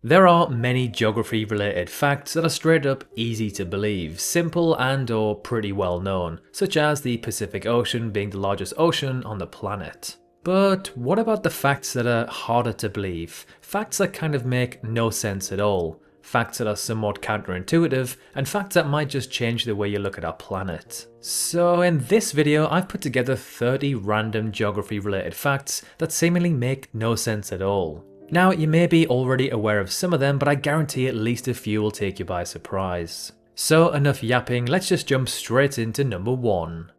There are many geography related facts that are straight up easy to believe, simple and or pretty well known, such as the Pacific Ocean being the largest ocean on the planet. But what about the facts that are harder to believe? Facts that kind of make no sense at all, facts that are somewhat counterintuitive, and facts that might just change the way you look at our planet. So in this video I've put together 30 random geography related facts that seemingly make no sense at all. Now, you may be already aware of some of them, but I guarantee at least a few will take you by surprise. So enough yapping, let's just jump straight into number 1.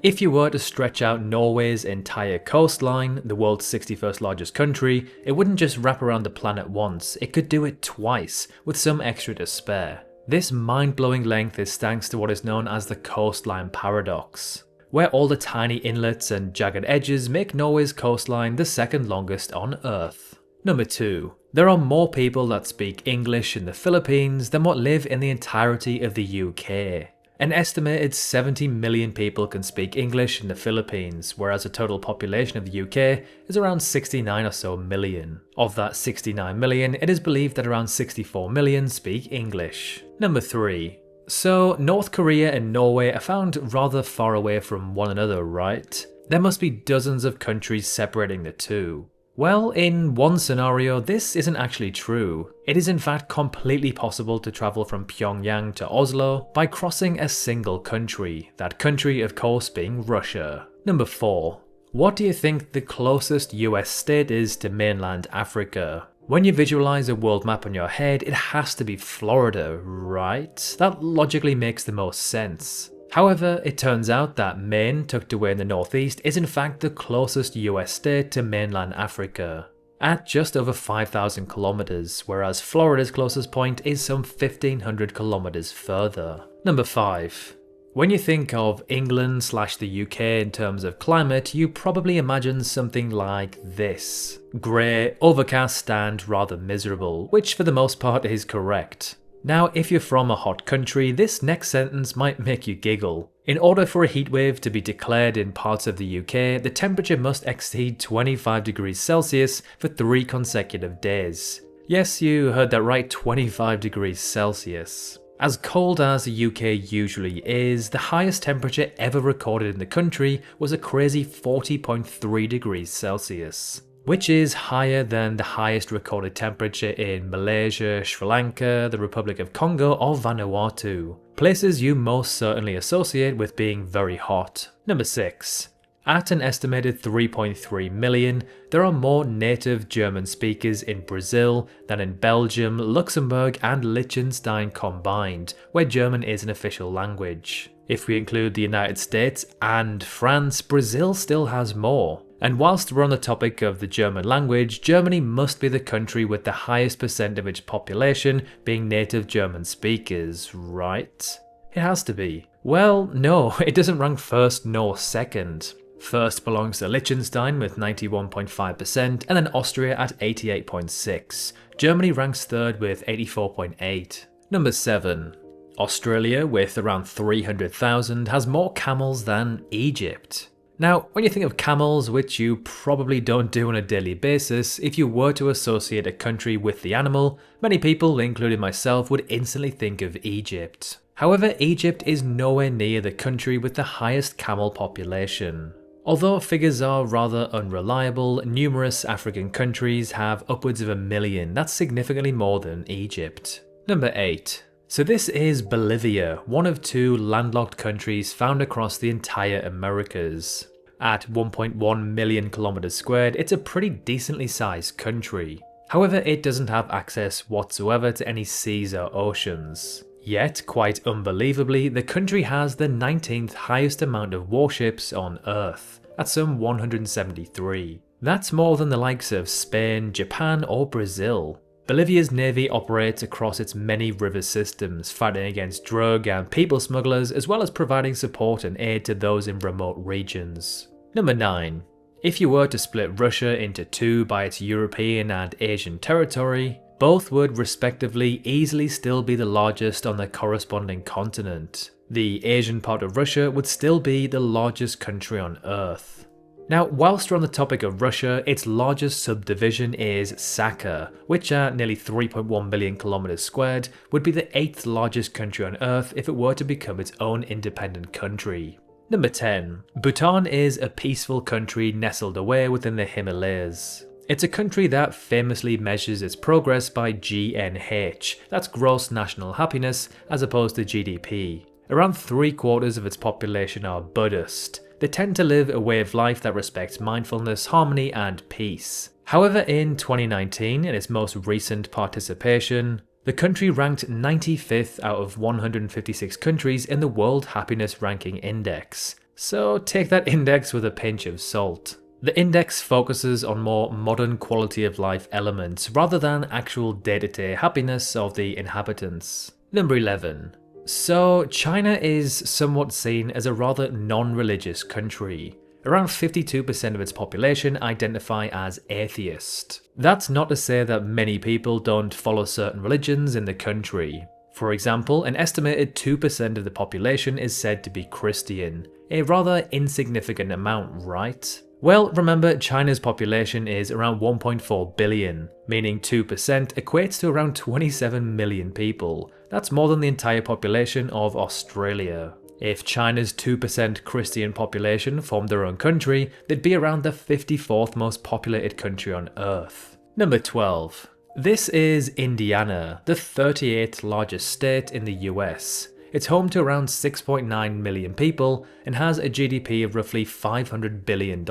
If you were to stretch out Norway's entire coastline, the world's 61st largest country, it wouldn't just wrap around the planet once, it could do it twice, with some extra to spare. This mind-blowing length is thanks to what is known as the coastline paradox, where all the tiny inlets and jagged edges make Norway's coastline the second longest on Earth. Number 2. There are more people that speak English in the Philippines than what live in the entirety of the UK. An estimated 70 million people can speak English in the Philippines, whereas the total population of the UK is around 69 or so million. Of that 69 million, it is believed that around 64 million speak English. Number 3. So, North Korea and Norway are found rather far away from one another, right? There must be dozens of countries separating the two. Well, in one scenario, this isn't actually true. It is in fact completely possible to travel from Pyongyang to Oslo by crossing a single country, that country of course being Russia. Number 4. What do you think the closest US state is to mainland Africa? When you visualize a world map on your head, it has to be Florida, right? That logically makes the most sense. However, it turns out that Maine, tucked away in the northeast, is in fact the closest US state to mainland Africa, at just over 5,000 kilometers, whereas Florida's closest point is some 1,500 kilometers further. Number 5. When you think of England/the UK in terms of climate, you probably imagine something like this. Grey, overcast and rather miserable, which for the most part is correct. Now, if you're from a hot country, this next sentence might make you giggle. In order for a heatwave to be declared in parts of the UK, the temperature must exceed 25 degrees Celsius for 3 consecutive days. Yes, you heard that right, 25 degrees Celsius. As cold as the UK usually is, the highest temperature ever recorded in the country was a crazy 40.3 degrees Celsius, which is higher than the highest recorded temperature in Malaysia, Sri Lanka, the Republic of Congo or Vanuatu, places you most certainly associate with being very hot. Number 6. At an estimated 3.3 million, there are more native German speakers in Brazil than in Belgium, Luxembourg and Liechtenstein combined, where German is an official language. If we include the United States and France, Brazil still has more. And whilst we're on the topic of the German language, Germany must be the country with the highest percent of its population being native German speakers, right? It has to be. Well, no, it doesn't rank first nor second. First belongs to Liechtenstein with 91.5% and then Austria at 88.6%. Germany ranks third with 84.8%. Number 7. Australia, with around 300,000, has more camels than Egypt. Now, when you think of camels, which you probably don't do on a daily basis, if you were to associate a country with the animal, many people, including myself, would instantly think of Egypt. However, Egypt is nowhere near the country with the highest camel population. Although figures are rather unreliable, numerous African countries have upwards of 1 million. That's significantly more than Egypt. Number 8. So this is Bolivia, one of 2 landlocked countries found across the entire Americas. At 1.1 million kilometers squared, it's a pretty decently sized country. However, it doesn't have access whatsoever to any seas or oceans. Yet, quite unbelievably, the country has the 19th highest amount of warships on Earth, at some 173. That's more than the likes of Spain, Japan or Brazil. Bolivia's navy operates across its many river systems, fighting against drug and people smugglers, as well as providing support and aid to those in remote regions. Number 9. If you were to split Russia into 2 by its European and Asian territory, both would respectively easily still be the largest on the corresponding continent. The Asian part of Russia would still be the largest country on Earth. Now, whilst we're on the topic of Russia, its largest subdivision is Sakha, which at nearly 3.1 million kilometers squared would be the 8th largest country on Earth if it were to become its own independent country. Number 10. Bhutan is a peaceful country nestled away within the Himalayas. It's a country that famously measures its progress by GNH, that's gross national happiness, as opposed to GDP. Around 3/4 of its population are Buddhist. They tend to live a way of life that respects mindfulness, harmony, and peace. However, in 2019, in its most recent participation, the country ranked 95th out of 156 countries in the World Happiness Ranking Index. So take that index with a pinch of salt. The index focuses on more modern quality of life elements rather than actual day-to-day happiness of the inhabitants. Number 11. So, China is somewhat seen as a rather non-religious country. Around 52% of its population identify as atheist. That's not to say that many people don't follow certain religions in the country. For example, an estimated 2% of the population is said to be Christian. A rather insignificant amount, right? Well, remember, China's population is around 1.4 billion, meaning 2% equates to around 27 million people. That's more than the entire population of Australia. If China's 2% Christian population formed their own country, they'd be around the 54th most populated country on Earth. Number 12. This is Indiana, the 38th largest state in the US. It's home to around 6.9 million people and has a GDP of roughly $500 billion.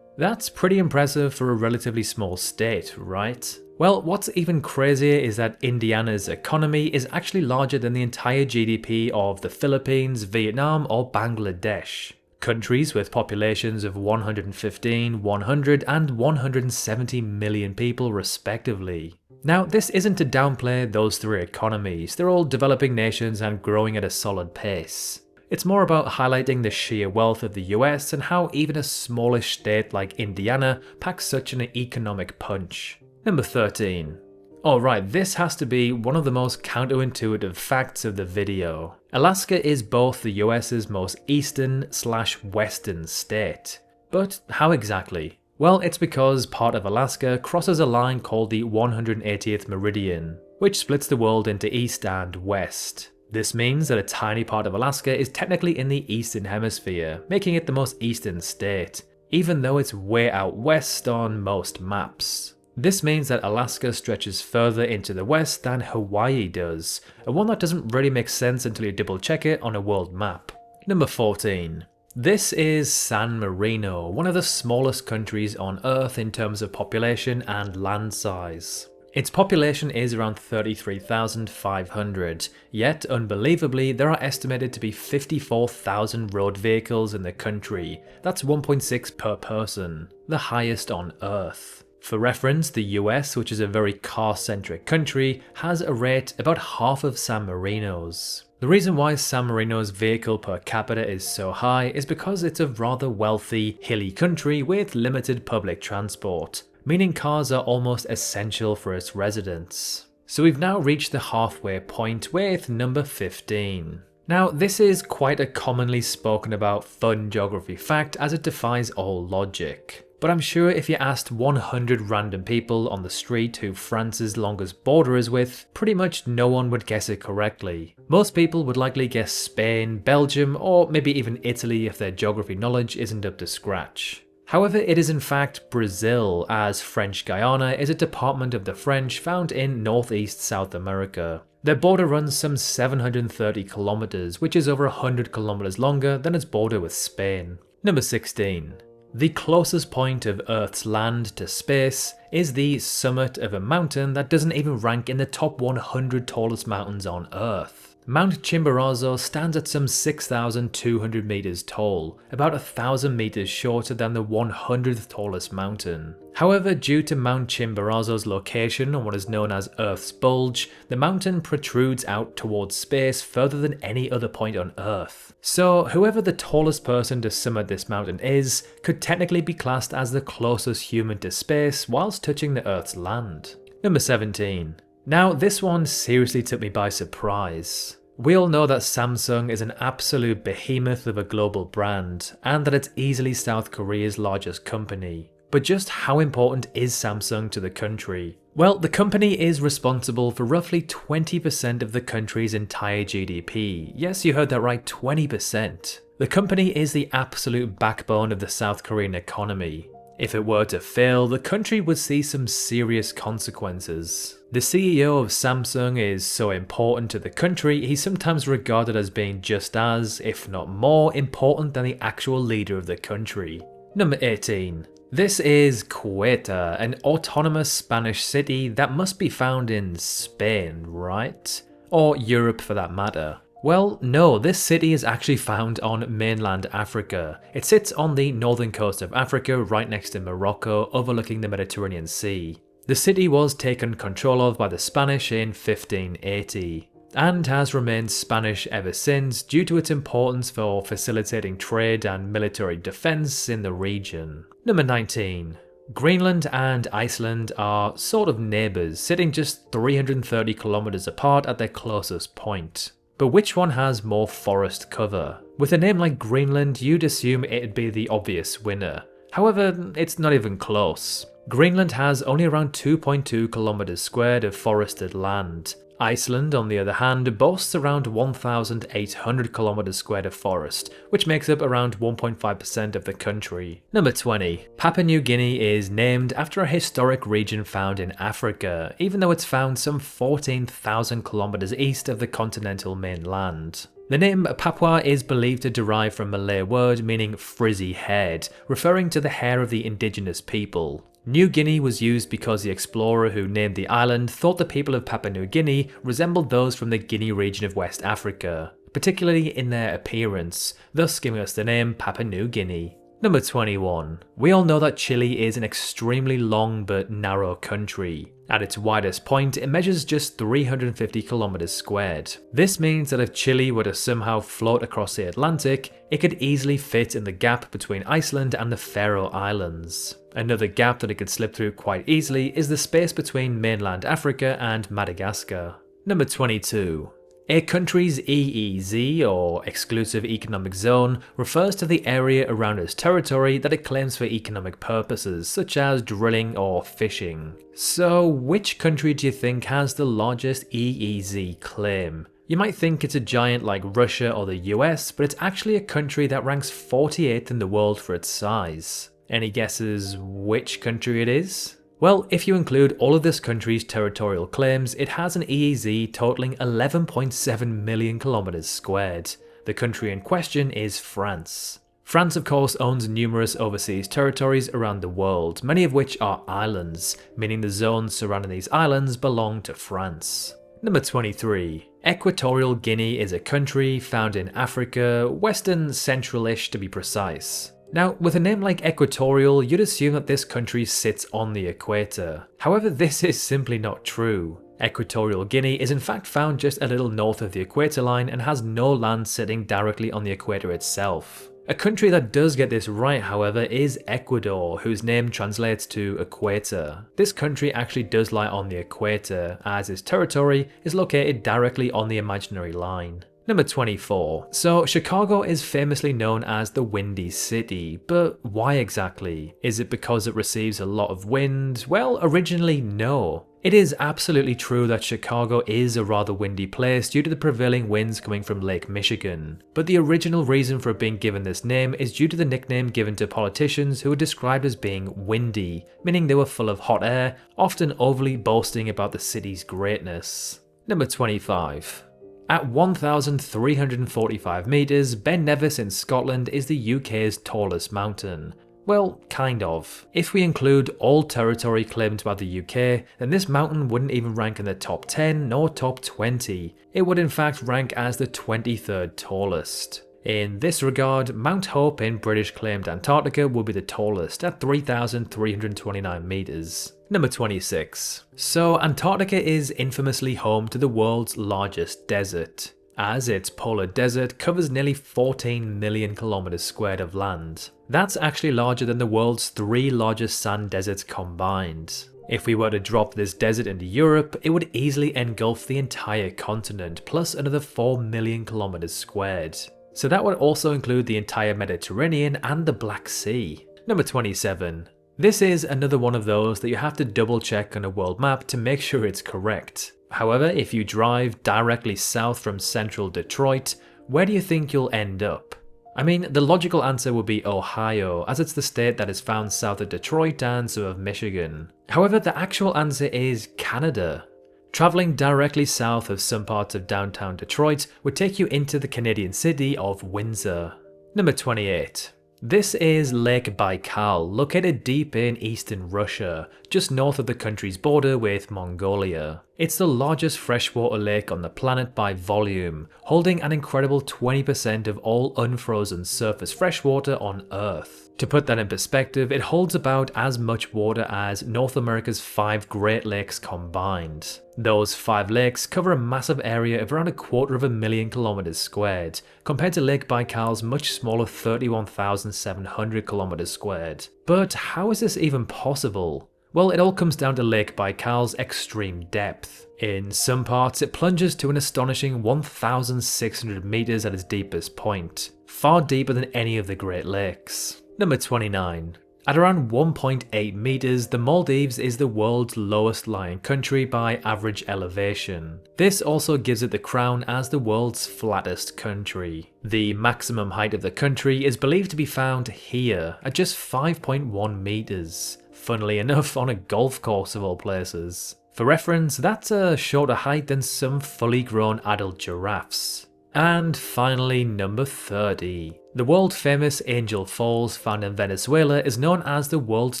That's pretty impressive for a relatively small state, right? Well, what's even crazier is that Indiana's economy is actually larger than the entire GDP of the Philippines, Vietnam, or Bangladesh. Countries with populations of 115, 100, and 170 million people respectively. Now, this isn't to downplay those three economies, they're all developing nations and growing at a solid pace. It's more about highlighting the sheer wealth of the US and how even a smallish state like Indiana packs such an economic punch. Number 13. Alright, this has to be one of the most counterintuitive facts of the video. Alaska is both the US's most eastern/western state. But how exactly? Well, it's because part of Alaska crosses a line called the 180th meridian, which splits the world into east and west. This means that a tiny part of Alaska is technically in the eastern hemisphere, making it the most eastern state, even though it's way out west on most maps. This means that Alaska stretches further into the west than Hawaii does, a one that doesn't really make sense until you double check it on a world map. Number 14. This is San Marino, one of the smallest countries on Earth in terms of population and land size. Its population is around 33,500, yet unbelievably there are estimated to be 54,000 road vehicles in the country. That's 1.6 per person, the highest on Earth. For reference, the US, which is a very car-centric country, has a rate about half of San Marino's. The reason why San Marino's vehicle per capita is so high is because it's a rather wealthy, hilly country with limited public transport, meaning cars are almost essential for its residents. So we've now reached the halfway point with number 15. Now, this is quite a commonly spoken about fun geography fact as it defies all logic. But I'm sure if you asked 100 random people on the street who France's longest border is with, pretty much no one would guess it correctly. Most people would likely guess Spain, Belgium, or maybe even Italy if their geography knowledge isn't up to scratch. However, it is in fact Brazil, as French Guiana is a department of the French found in northeast South America. Their border runs some 730 kilometers, which is over 100 kilometers longer than its border with Spain. Number 16. The closest point of Earth's land to space is the summit of a mountain that doesn't even rank in the top 100 tallest mountains on Earth. Mount Chimborazo stands at some 6,200 meters tall, about 1,000 meters shorter than the 100th tallest mountain. However, due to Mount Chimborazo's location on what is known as Earth's Bulge, the mountain protrudes out towards space further than any other point on Earth. So whoever the tallest person to summit this mountain is, could technically be classed as the closest human to space whilst touching the Earth's land. Number 17. Now this one seriously took me by surprise. We all know that Samsung is an absolute behemoth of a global brand, and that it's easily South Korea's largest company. But just how important is Samsung to the country? Well, the company is responsible for roughly 20% of the country's entire GDP. Yes, you heard that right, 20%. The company is the absolute backbone of the South Korean economy. If it were to fail, the country would see some serious consequences. The CEO of Samsung is so important to the country, he's sometimes regarded as being just as, if not more, important than the actual leader of the country. Number 18. This is Ceuta, an autonomous Spanish city that must be found in Spain, right? Or Europe for that matter. Well, no, this city is actually found on mainland Africa. It sits on the northern coast of Africa, right next to Morocco, overlooking the Mediterranean Sea. The city was taken control of by the Spanish in 1580, and has remained Spanish ever since due to its importance for facilitating trade and military defense in the region. Number 19. Greenland and Iceland are sort of neighbors, sitting just 330 kilometers apart at their closest point. But which one has more forest cover? With a name like Greenland, you'd assume it'd be the obvious winner. However, it's not even close. Greenland has only around 2.2 kilometers squared of forested land. Iceland, on the other hand, boasts around 1,800 kilometers squared of forest, which makes up around 1.5% of the country. Number 20. Papua New Guinea is named after a historic region found in Africa, even though it's found some 14,000 kilometers east of the continental mainland. The name Papua is believed to derive from a Malay word meaning frizzy head, referring to the hair of the indigenous people. New Guinea was used because the explorer who named the island thought the people of Papua New Guinea resembled those from the Guinea region of West Africa, particularly in their appearance, thus giving us the name Papua New Guinea. Number 21. We all know that Chile is an extremely long but narrow country. At its widest point, it measures just 350 kilometers squared. This means that if Chile were to somehow float across the Atlantic, it could easily fit in the gap between Iceland and the Faroe Islands. Another gap that it could slip through quite easily is the space between mainland Africa and Madagascar. Number 22. A country's EEZ, or Exclusive Economic Zone, refers to the area around its territory that it claims for economic purposes, such as drilling or fishing. So, which country do you think has the largest EEZ claim? You might think it's a giant like Russia or the US, but it's actually a country that ranks 48th in the world for its size. Any guesses which country it is? Well, if you include all of this country's territorial claims, it has an EEZ totaling 11.7 million kilometers squared. The country in question is France. France, of course, owns numerous overseas territories around the world, many of which are islands, meaning the zones surrounding these islands belong to France. Number 23. Equatorial Guinea is a country found in Africa, Western Central-ish to be precise. Now, with a name like Equatorial, you'd assume that this country sits on the equator. However, this is simply not true. Equatorial Guinea is in fact found just a little north of the equator line and has no land sitting directly on the equator itself. A country that does get this right, however, is Ecuador, whose name translates to equator. This country actually does lie on the equator, as its territory is located directly on the imaginary line. Number 24. So Chicago is famously known as the Windy City, but why exactly? Is it because it receives a lot of wind? Well, originally no. It is absolutely true that Chicago is a rather windy place due to the prevailing winds coming from Lake Michigan, but the original reason for it being given this name is due to the nickname given to politicians who were described as being windy, meaning they were full of hot air, often overly boasting about the city's greatness. Number 25. At 1,345 metres, Ben Nevis in Scotland is the UK's tallest mountain. Well, kind of. If we include all territory claimed by the UK, then this mountain wouldn't even rank in the top 10 nor top 20. It would in fact rank as the 23rd tallest. In this regard, Mount Hope in British claimed Antarctica would be the tallest at 3,329 metres. Number 26. So Antarctica is infamously home to the world's largest desert, as its polar desert covers nearly 14 million kilometers squared of land. That's actually larger than the world's 3 largest sand deserts combined. If we were to drop this desert into Europe, it would easily engulf the entire continent, plus another 4 million kilometers squared. So that would also include the entire Mediterranean and the Black Sea. Number 27. This is another one of those that you have to double check on a world map to make sure it's correct. However, if you drive directly south from central Detroit, where do you think you'll end up? I mean, the logical answer would be Ohio, as it's the state that is found south of Detroit and some of Michigan. However, the actual answer is Canada. Travelling directly south of some parts of downtown Detroit would take you into the Canadian city of Windsor. Number 28. This is Lake Baikal, located deep in eastern Russia, just north of the country's border with Mongolia. It's the largest freshwater lake on the planet by volume, holding an incredible 20% of all unfrozen surface freshwater on Earth. To put that in perspective, it holds about as much water as North America's 5 Great Lakes combined. Those 5 lakes cover a massive area of around 250,000 kilometers squared, compared to Lake Baikal's much smaller 31,700 kilometers squared. But how is this even possible? Well, it all comes down to Lake Baikal's extreme depth. In some parts, it plunges to an astonishing 1,600 meters at its deepest point, far deeper than any of the Great Lakes. Number 29. At around 1.8 meters, the Maldives is the world's lowest lying country by average elevation. This also gives it the crown as the world's flattest country. The maximum height of the country is believed to be found here, at just 5.1 meters. Funnily enough, on a golf course of all places. For reference, that's a shorter height than some fully grown adult giraffes. And finally, number 30. The world famous Angel Falls found in Venezuela is known as the world's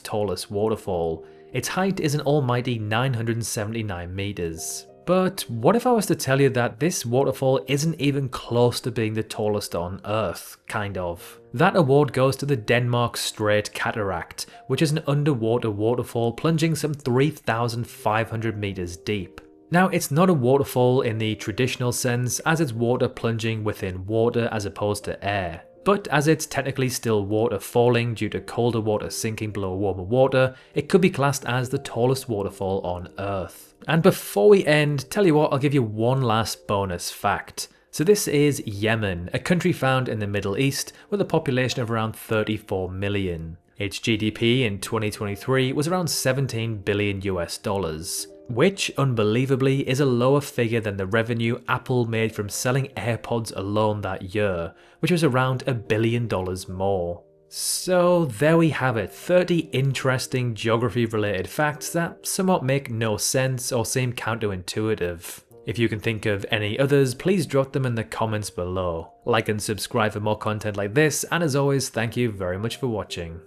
tallest waterfall. Its height is an almighty 979 meters. But what if I was to tell you that this waterfall isn't even close to being the tallest on Earth, kind of? That award goes to the Denmark Strait Cataract, which is an underwater waterfall plunging some 3,500 meters deep. Now, it's not a waterfall in the traditional sense, as it's water plunging within water as opposed to air. But as it's technically still water falling due to colder water sinking below warmer water, it could be classed as the tallest waterfall on Earth. And before we end, tell you what, I'll give you one last bonus fact. So this is Yemen, a country found in the Middle East with a population of around 34 million. Its GDP in 2023 was around 17 billion US dollars. Which, unbelievably, is a lower figure than the revenue Apple made from selling AirPods alone that year, which was around $1 billion more. So there we have it, 30 interesting geography related facts that somewhat make no sense or seem counterintuitive. If you can think of any others, please drop them in the comments below. Like and subscribe for more content like this, and as always, thank you very much for watching.